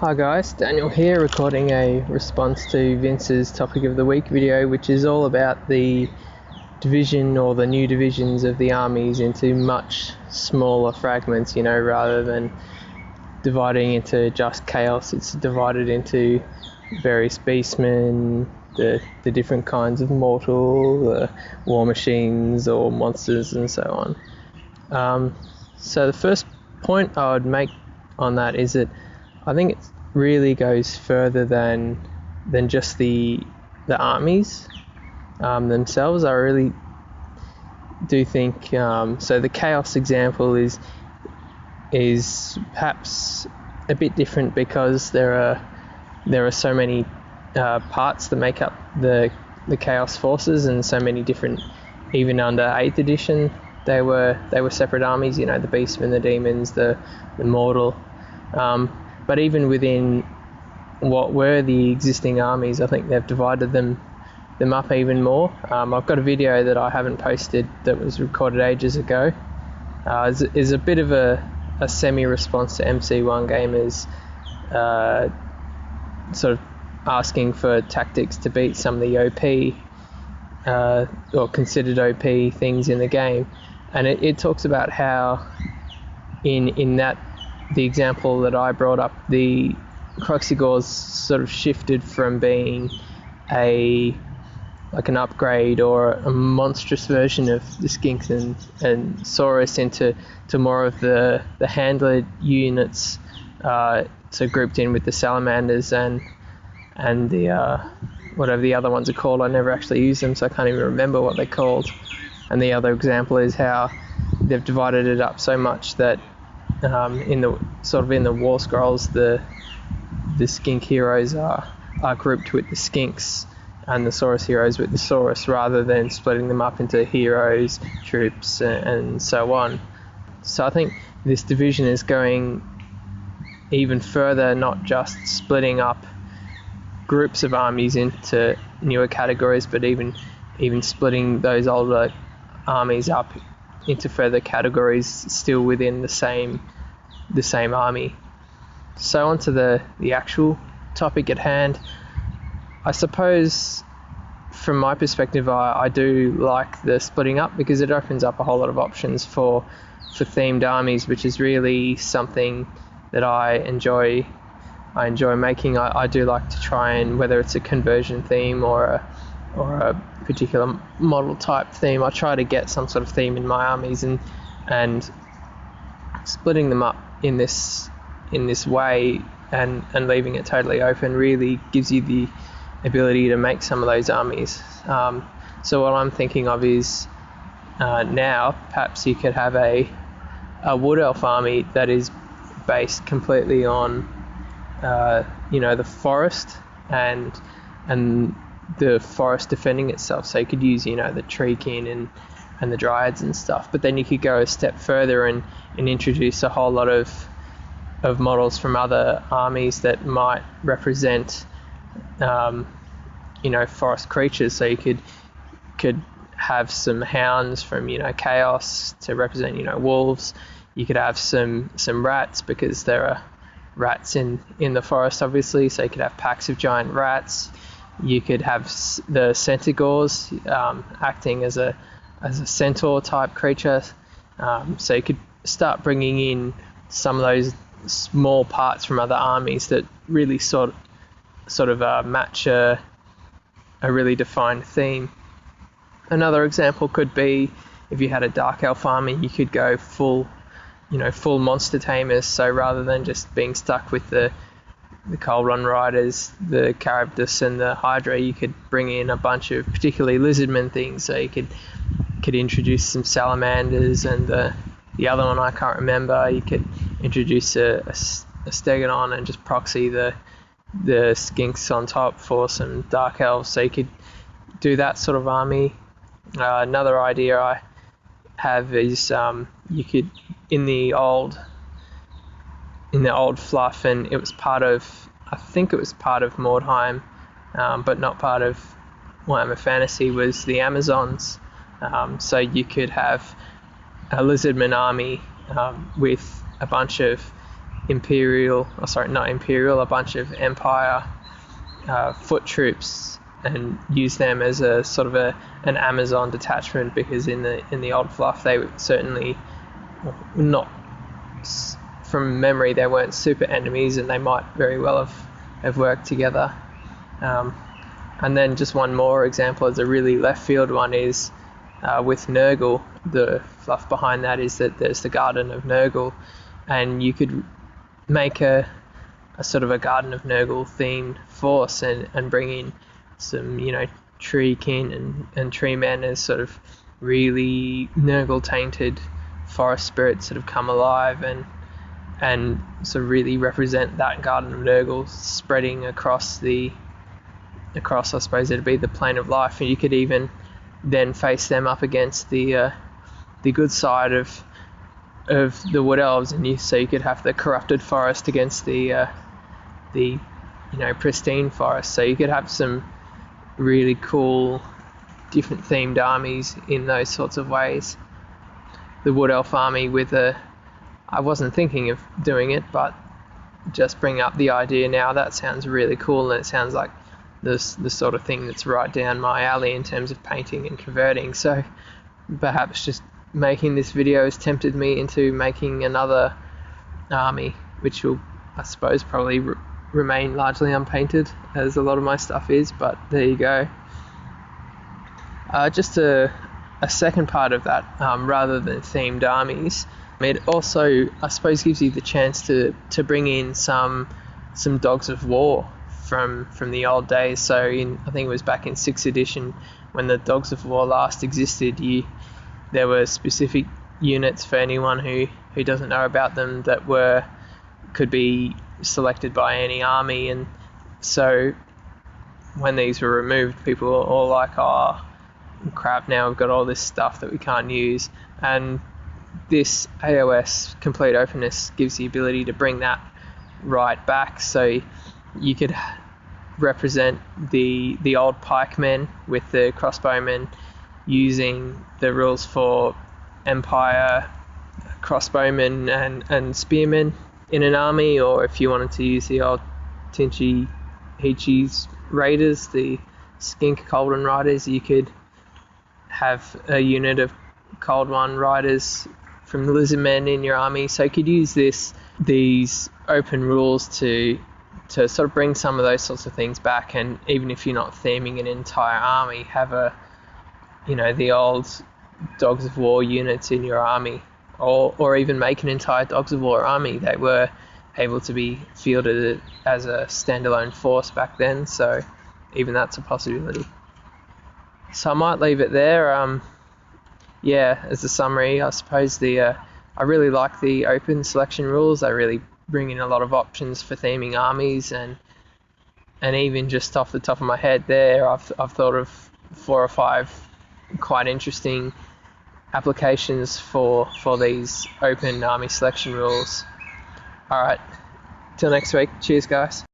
Hi guys, Daniel here recording a response to Vince's topic of the week video, which is all about the division or the new divisions of the armies into much smaller fragments, rather than dividing into just chaos. It's divided into various beastmen, the different kinds of mortal, the war machines or monsters and so on. So the first point I would make on that is that I think it really goes further than just the armies themselves. I really do think so. The chaos example is perhaps a bit different because there are so many parts that make up the chaos forces, and so many different. Even under 8th edition, they were separate armies. The beastmen, the demons, the mortal. But even within what were the existing armies, I think they've divided them up even more. I've got a video that I haven't posted that was recorded ages ago. Is a bit of a semi-response to MC1 gamers sort of asking for tactics to beat some of the OP or considered OP things in the game. And it talks about how in that the example that I brought up, the Croxigors sort of shifted from being an upgrade or a monstrous version of the Skinks and Saurus into more of the handler units, so grouped in with the Salamanders and the whatever the other ones are called. I never actually used them, so I can't even remember what they're called. And the other example is how they've divided it up so much that in the War Scrolls, the Skink heroes are grouped with the Skinks and the Saurus heroes with the Saurus, rather than splitting them up into heroes, troops, and so on. So I think this division is going even further, not just splitting up groups of armies into newer categories, but even splitting those older armies up into further categories still within the same army. So on to the actual topic at hand. I suppose from my perspective, I do like the splitting up because it opens up a whole lot of options for themed armies, which is really something that I enjoy making. I do like to try and, whether it's a conversion theme or a particular model type theme, I try to get some sort of theme in my armies, and splitting them up in this way and leaving it totally open really gives you the ability to make some of those armies. So what I'm thinking of is now perhaps you could have a wood elf army that is based completely on the forest and the forest defending itself. So you could use the treekin and the dryads and stuff, but then you could go a step further and introduce a whole lot of models from other armies that might represent forest creatures. So you could have some hounds from chaos to represent wolves. You could have some rats, because there are rats in the forest obviously, so you could have packs of giant rats. You could have the centaurs acting as a centaur type creature. So you could start bringing in some of those small parts from other armies that really sort of match a really defined theme. Another example could be if you had a dark elf army, you could go full monster tamers. So rather than just being stuck with the Cold Run Riders, the Carabdus and the Hydra, you could bring in a bunch of particularly lizardmen things. So you could introduce some salamanders, and the other one I can't remember. You could introduce a stegodon and just proxy the skinks on top for some dark elves. So you could do that sort of army. Another idea I have is you could, in the old fluff, and it was part of, I think it was part of Mordheim, but not part of Warhammer Fantasy, was the Amazons. So you could have a lizardman army with a bunch of a bunch of Empire foot troops, and use them as a sort of an Amazon detachment, because in the old fluff they were certainly not, from memory, they weren't super enemies, and they might very well have worked together. And then just one more example as a really left field one is with Nurgle. The fluff behind that is that there's the Garden of Nurgle, and you could make a sort of a Garden of Nurgle themed force and bring in some, tree kin and tree men as sort of really Nurgle tainted forest spirits that have come alive and sort of really represent that Garden of Nurgle spreading across, I suppose it'd be the plane of life. And you could even then face them up against the good side of the Wood Elves, and so you could have the corrupted forest against the pristine forest. So you could have some really cool different themed armies in those sorts of ways. The Wood Elf army I wasn't thinking of doing it, but just bring up the idea now, that sounds really cool, and it sounds like the sort of thing that's right down my alley in terms of painting and converting. So perhaps just making this video has tempted me into making another army, which will, I suppose, probably remain largely unpainted, as a lot of my stuff is, but there you go. Just a second part of that, rather than themed armies, it also, I suppose, gives you the chance to bring in some dogs of war from the old days. So I think it was back in 6th edition when the dogs of war last existed, there were specific units for anyone who doesn't know about them that could be selected by any army. And so when these were removed, people were all like, oh crap, now we've got all this stuff that we can't use. And this AOS complete openness gives the ability to bring that right back. So you could represent the old pikemen with the crossbowmen using the rules for Empire crossbowmen and spearmen in an army, or if you wanted to use the old Tinchy Heechees raiders, the Skink Cold One riders, you could have a unit of Cold One riders from the Lizardmen in your army. So you could use these open rules to sort of bring some of those sorts of things back, and even if you're not theming an entire army, have the old Dogs of War units in your army, or even make an entire Dogs of War army. They were able to be fielded as a standalone force back then, so even that's a possibility. So I might leave it there. As a summary, I suppose I really like the open selection rules. They really bring in a lot of options for theming armies, and even just off the top of my head there, I've thought of 4 or 5 quite interesting applications for these open army selection rules. Alright, till next week. Cheers, guys.